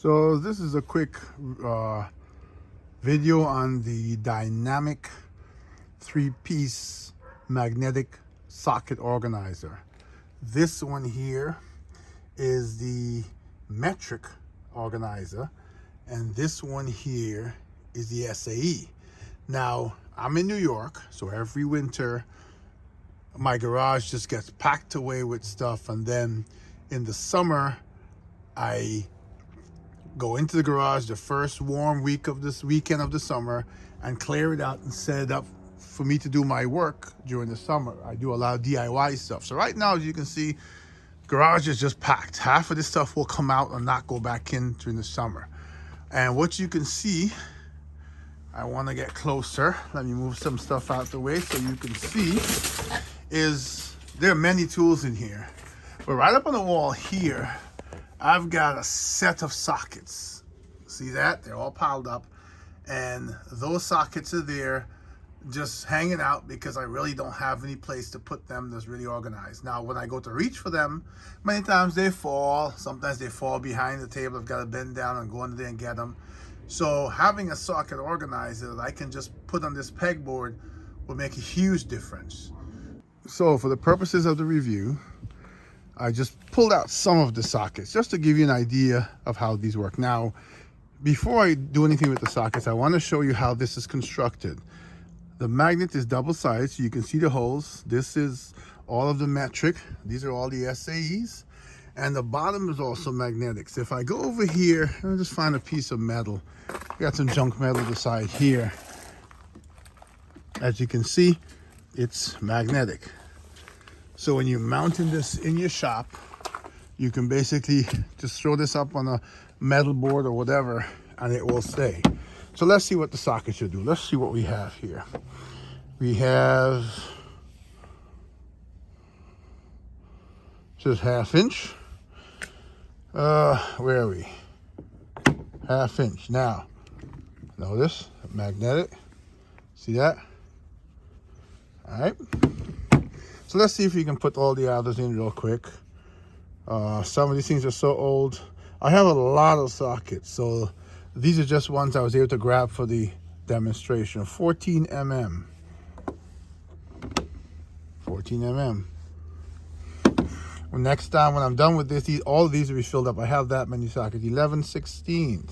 So this is a quick video on the dynamic three-piece magnetic socket organizer. This one here is the Metric organizer, and this one here is the SAE. Now, I'm in New York, so every winter my garage just gets packed away with stuff, and then in the summer I go into the garage the first warm weekend of the summer and clear it out and set it up for me to do my work during the summer. I do a lot of DIY stuff. So right now, as you can see, garage is just packed. Half of this stuff will come out and not go back in during the summer. And what you can see, I want to get closer. Let me move some stuff out the way so you can see, is there are many tools in here. But right up on the wall here, I've got a set of sockets. See that? They're all piled up. And those sockets are there just hanging out because I really don't have any place to put them that's really organized. Now, when I go to reach for them, many times they fall. Sometimes they fall behind the table. I've got to bend down and go under there and get them. So having a socket organizer that I can just put on this pegboard will make a huge difference. So for the purposes of the review, I just pulled out some of the sockets just to give you an idea of how these work. Now, before I do anything with the sockets, I want to show you how this is constructed. The magnet is double-sided, so you can see the holes. This is all of the metric. These are all the SAEs. And the bottom is also magnetic. So if I go over here, I'll just find a piece of metal. Got some junk metal to the side here. As you can see, it's magnetic. So when you're mounting this in your shop, you can basically just throw this up on a metal board or whatever, and it will stay. So let's see what the socket should do. Let's see what we have here. We have just 1/2 inch. Where are we? 1/2 inch. Now, notice magnetic. See that? All right. So let's see if we can put all the others in real quick. Some of these things are so old. I have a lot of sockets, so these are just ones I was able to grab for the demonstration. 14 mm. 14 mm. Well, next time when I'm done with this, all of these will be filled up. I have that many sockets. 11/16.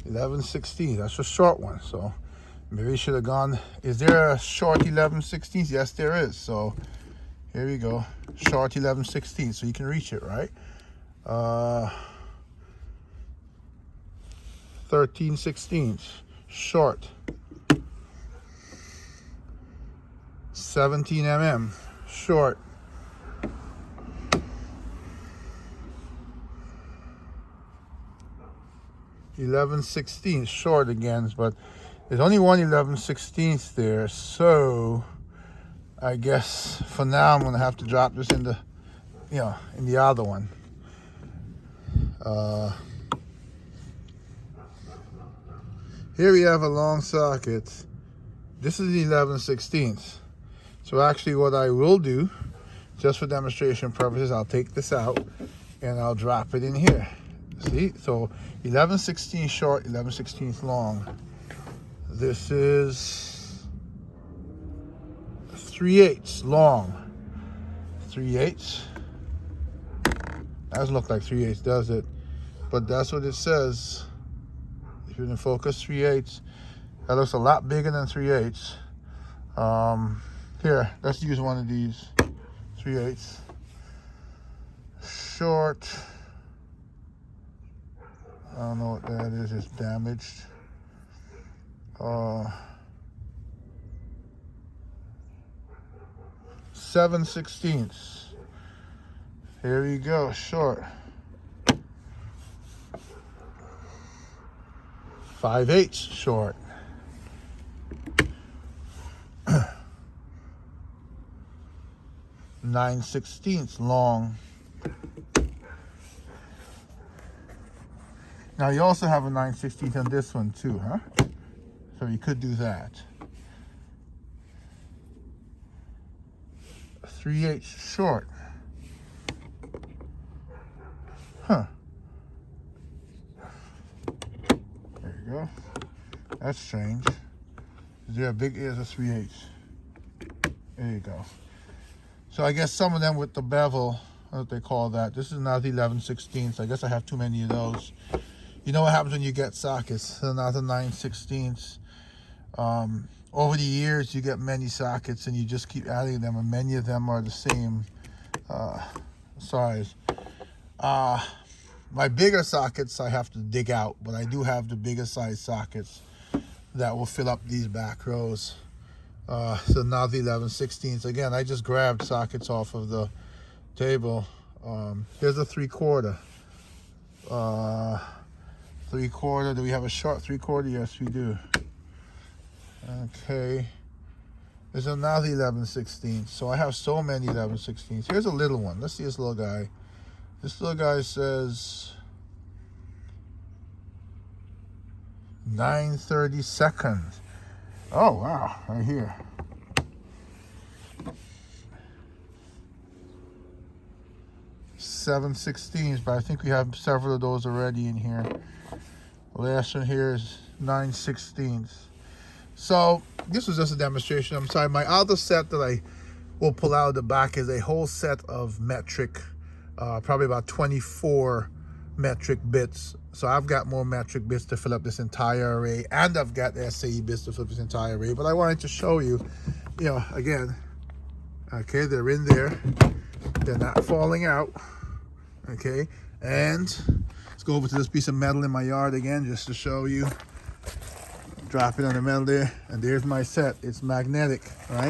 11/16. That's a short one, so maybe we should have gone. Is there a short 11/16? Yes, there is. So here we go. Short 11/16. So you can reach it, right? 13/16. Short. 17 mm. Short. 11/16. Short again, but there's only one 11/16 there, so I guess for now I'm gonna have to drop this in the, in the other one. Here we have a long socket. This is the 11/16. So actually, what I will do, just for demonstration purposes, I'll take this out and I'll drop it in here. See, so 11/16 short, 11/16 long. This is 3/8 long. 3/8. Doesn't look like 3/8, does it? But that's what it says. If you're in focus, 3/8. That looks a lot bigger than 3/8. Here, let's use one of these. 3/8. Short. I don't know what that is. It's damaged. 7/16. Here we go. Short. 5/8 short. 9/16 long. Now you also have a 9/16 on this one too, huh? So you could do that. 3/8 short. Huh. we go. That's strange. They're big ears of 3/8. There you go. So I guess some of them with the bevel, what they call that. This is not the 11/16. I guess I have too many of those. You know what happens when you get sockets? They're not the 9/16. Over the years, you get many sockets, and you just keep adding them, and many of them are the same size. My bigger sockets I have to dig out, but I do have the bigger size sockets that will fill up these back rows. So now the 11/16. Again, I just grabbed sockets off of the table. Here's a 3/4. 3/4. Do we have a short 3/4? Yes, we do. Okay. There's another 11/16. So I have so many 11/16. Here's a little one. Let's see this little guy. This little guy says 9/32. Oh, wow. Right here. .7/16, but I think we have several of those already in here. The last one here is 9/16. So this was just a demonstration. I'm sorry, my other set that I will pull out of the back is a whole set of metric, probably about 24 metric bits. So I've got more metric bits to fill up this entire array, and I've got SAE bits to fill up this entire array. But I wanted to show you, again, okay, they're in there. They're not falling out, okay? And let's go over to this piece of metal in my yard again, just to show you. Drop it on the metal there, and there's my set. It's magnetic, all right?